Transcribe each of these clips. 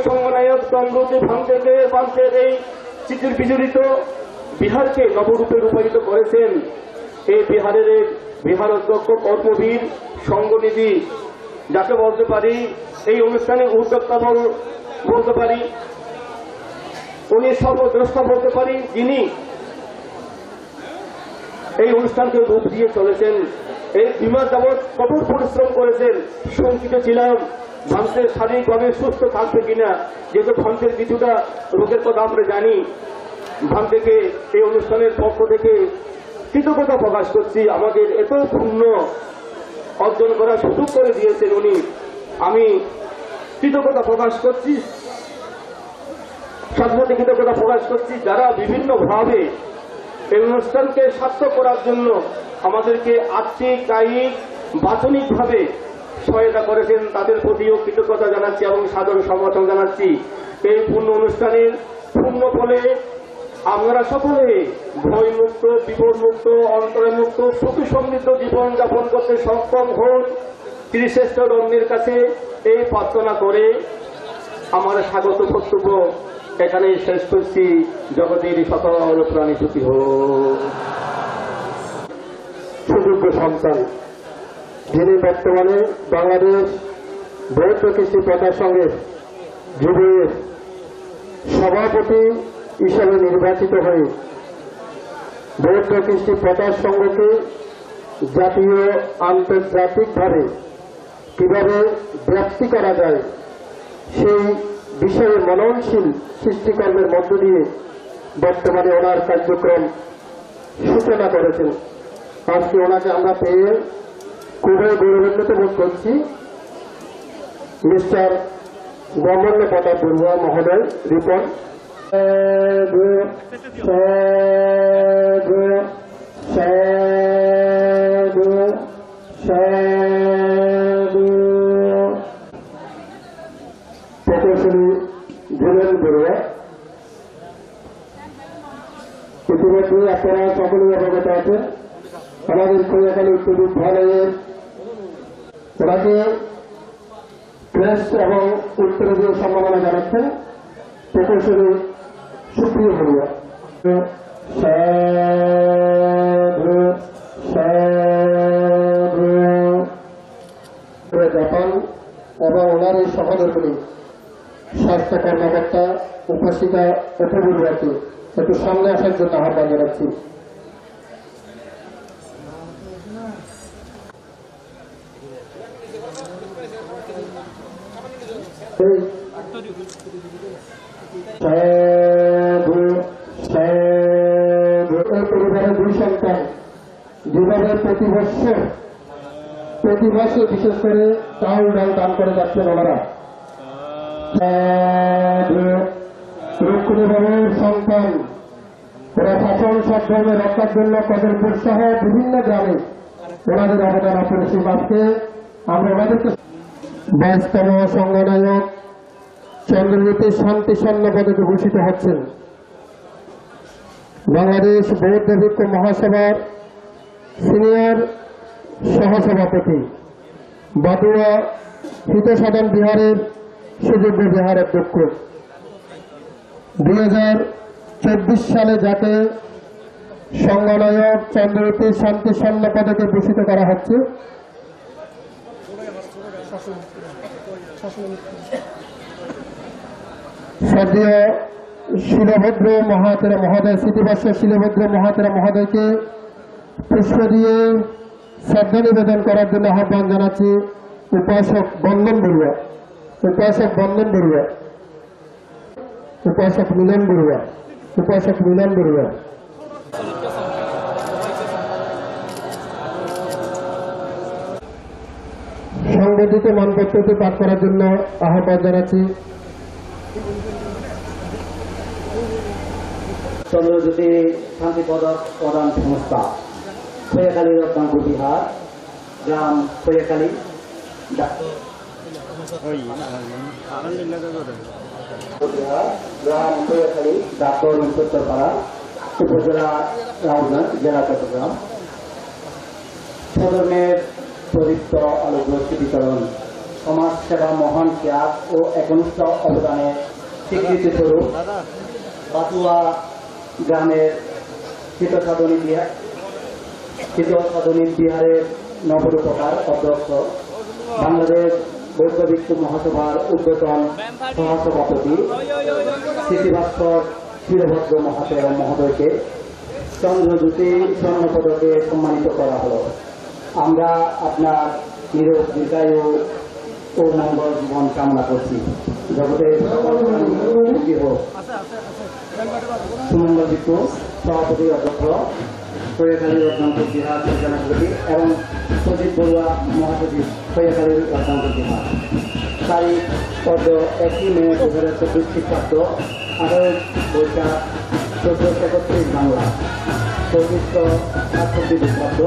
সংগনায়ক চন্দ্রজি ভান্তের এই চিঠির বিজড়িত বিহারকে নবরূপে রূপায়িত করেছেন এই বিহার অধ্যক্ষ কর্মবীর সংঘনিধি যাকে বলতে পারি, এই অনুষ্ঠানের উদ্যোক্তা বলতে পারি, উনি সর্বদ্রষ্টা বলতে পারি, যিনি এই অনুষ্ঠানকে রূপ দিয়ে চলেছেন। এই 2 মাস যাবৎ কঠোর পরিশ্রম করেছেন। শঙ্কিত ছিলাম ভান্তের শারীরিকভাবে সুস্থ থাকবে কিনা, যেহেতু ভান্তের কিছুটা রোগের কথা আমরা জানি। ভান্তেকে এই অনুষ্ঠানের পক্ষ থেকে কৃতজ্ঞতা প্রকাশ করছি। আমাদের এত পুণ্য অর্জন করার সুযোগ করে দিয়েছেন উনি। আমি কৃতজ্ঞতা প্রকাশ করছি, সাথে সাথে কৃতজ্ঞতা প্রকাশ করছি যারা বিভিন্নভাবে এই অনুষ্ঠানকে সার্থক করার জন্য আমাদেরকে আর্থিক, কায়িক, বাচনিকভাবে সহায়তা করেছেন। তাদের প্রতিও কৃতজ্ঞতা জানাচ্ছি এবং সাদর সমর্থন জানাচ্ছি। এই পূর্ণ অনুষ্ঠানের পূর্ণ ফলে আমরা সকলে ভয়মুক্ত, বিপদমুক্ত, অন্তর্মুক্ত, সুখী সমৃদ্ধ জীবন যাপন করতে সক্ষম হন। শ্রীশ্রেষ্ঠ রম্যের কাছে এই প্রার্থনা করে আমার স্বাগত বক্তব্য এখানেই শেষ করছি। জগতের সকল প্রাণী সুখী হোক। সুযোগ্য সন্তান, যিনি বর্তমানে বাংলাদেশ বৌদ্ধ কৃষি প্রচার সংঘের যুবের সভাপতি হিসেবে নির্বাচিত হয়ে বৌদ্ধ কৃষি প্রচার সংঘকে জাতীয় আন্তর্জাতিকভাবে কিভাবে ব্যাপ্তি করা যায় সেই বিষয়ে মননশীল সৃষ্টিকর্মের মধ্য দিয়ে বর্তমানে ওনার কার্যক্রম সূচনা করেছেন। আজকে ওনাকে আমরা পেয়ে খুবই গৌরবান্বিত বোধ করছি। মিস্টার গমল্য প্রতাপ বড়ুয়া মহোদয় রিপন প্রকৌশলী ধীরেন বড়ুয়া। ইতিমধ্যে আপনারা সকলেই অবগত আছেন আমাদের খৈয়াখালী উচ্চ বিদ্যালয়ের ওনাকে প্রেস এবং উত্তরীয় সম্মাননা জানাচ্ছেন প্রকৌশলী সুপ্রিয় বড়ুয়া। জাপান এবং ওনার এই সহধর্মিনী স্বাস্থ্য কর্মকর্তা উপস্থিতা উপবর্গকে একটু সামনে আসার জন্য আহ্বান জানাচ্ছি। পরিবারের 2 সন্তান যেভাবে প্রতি মাসে বিশেষ করে চাউল ডাল দান করে যাচ্ছেন ওনারা। রক্ষণীবাবুর সন্তান ওরা শাসন সব ধর্মের রক্ষার জন্য কদরপুর সহ বিভিন্ন গ্রামে ওনাদের অবদান অপরিসীম। আজকে আমরা ওনাদেরকে 22তম সংগনায়ক চন্দ্রজ্যোতি শান্তি স্বর্ণ পদকে ভূষিত হচ্ছেন। বাংলাদেশ বৌদ্ধ ভিক্ষু মহাসভার সিনিয়র সহসভাপতি, বাদুয়া হিতসাধন বিহারের সুযোগ্য বিহার অধ্যক্ষ। 2024 সালে যাকে সংগনায়ক চন্দ্রজ্যোতি শান্তি স্বর্ণ পদকে ভূষিত করা হচ্ছে সদ্য শিলভদ্র মহাতেরা মহোদয়, স্মৃতিবর্ষ শিলভদ্র মহাতেরা মহোদয়কে পুষ্প দিয়ে শ্রদ্ধা নিবেদন করার জন্য আহ্বান জানাচ্ছি উপাসক বন্দন বড়ুয়া, উপাসক বন্দন বড়ুয়া, উপাসক মিলন বড়ুয়া, উপাসক মিলন বড়ুয়া। সংবর্ধিত মানপত্রটি পাঠ করার জন্য আহ্বান জানাচ্ছি চন্দ্রজ্যোতি শান্তি প্রদান সংস্থা, খৈয়াখালী রত্নাঙ্কুর বিহার, গ্রাম খৈয়াখালী, ডাক্তার উত্তরপাড়া, উপজেলা রাউজান, জেলা চট্টগ্রাম। সদর্মের পবিত্র আলোক বিতরণ সমাজ সেবা মহান ত্যাগ ও একনিষ্ঠ অবদানের স্বীকৃতি স্বরূপ পাতুয়া গ্রামের চিত্তসাধনী বিহারের নবরূপকার অধ্যক্ষ, বাংলাদেশ বৌদ্ধ ভিক্ষু মহাসভার উদ্বোধন সহসভাপতি স্মৃতিভাস্কর শিরভদ্র মহাশয় মহোদয়কে চন্দ্রজ্যোতি স্বর্ণপদকে সম্মানিত করা হলো। আমরা আপনার নিরোগ দীর্ঘায়ু ও মঙ্গল জীবন কামনা করছি। জগতের হোক। সুমঙ্গল ভিক্ষু সভাপতি অধ্যক্ষ, সৈয়দখালী রত্নান্তর বিহার পরিচালনা কমিটি এবং সচিব বড়ুয়া মহাসচিব সৈয়দখালী রত্নান্তর বিহার। তারিখ 1 মে 2024 খ্রিস্টাব্দ, 18 বৈশাখ 1431 বাংলা, 2568 খ্রিস্টাব্দ।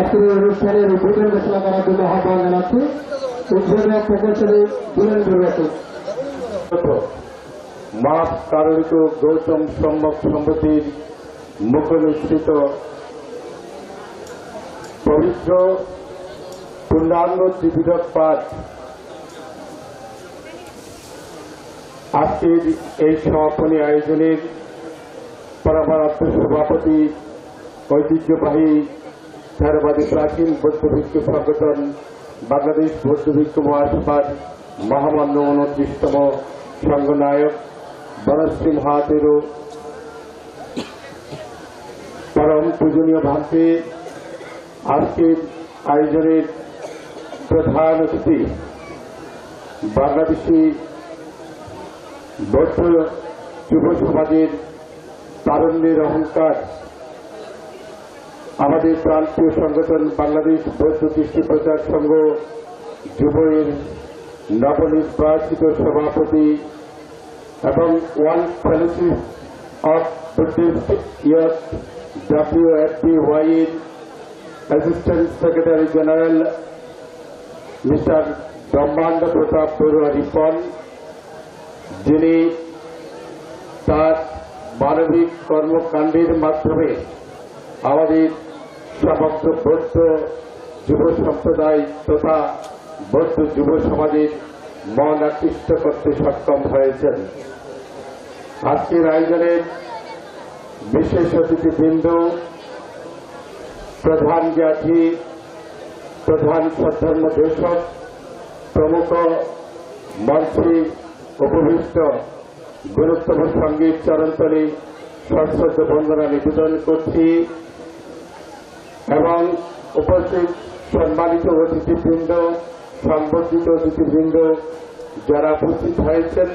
আজকের অনুষ্ঠানের উদ্বোধন ঘোষণা করার জন্য আহ্বান জানাচ্ছি উদ্বোধক প্রকৌশলী দুলেন বড়ুয়াকে। মাপ কারণিত গৌতম সম্যক সম্পত্তির মুখনিসৃত পবিত্র পূর্ণাঙ্গ ত্রিপিটক পাঠ আজকের এই সমাপনী আয়োজনের পরমারাধ্য সভাপতি ঐতিহ্যবাহী ধারাবাদী প্রাচীন বৌদ্ধ ভিক্ষু সংগঠন বাংলাদেশ বৌদ্ধ ভিক্ষু মহাসভার মহামান্য 29তম সংঘনায়ক বনশ্রী মহাতেরো পরম পূজনীয় ভান্তে আজকের আয়োজনের প্রধান অতিথি বাংলাদেশি বৌদ্ধ যুব সমাজের তারুণ্যের অহংকার আমাদের প্রান্তীয় সংগঠন বাংলাদেশ বৌদ্ধ কৃষ্টি প্রচার সংঘ যুবের নবনির্বাচিত সভাপতি এবং one fellowship of Buddhist youth WFPY এর অ্যাসিস্ট্যান্ট সেক্রেটারি জেনারেল মিস্টার ব্রহ্মাণ্ড প্রতাপ বড়ুয়া রিপন, যিনি তার মানবিক কর্মকাণ্ডের মাধ্যমে আমাদের সমগ্র বৌদ্ধ যুব সম্প্রদায় তথা বৌদ্ধ যুব সমাজের মন আকৃষ্ট করতে সক্ষম হয়েছেন। আজকের আয়োজনের বিশেষ অতিথিবৃন্দ, প্রধান জ্ঞাতি, প্রধান সদ্ধর্ম দেশক প্রমুখ মঞ্চে উপবিষ্ট গুরুত্বপূর্ণ সঙ্গীত চরণতলে সশ্রদ্ধ বন্দনা নিবেদন করছি এবং উপস্থিত সম্মানিত অতিথিবৃন্দ, সংবর্ধিত অতিথিবৃন্দ যারা উপস্থিত হয়েছেন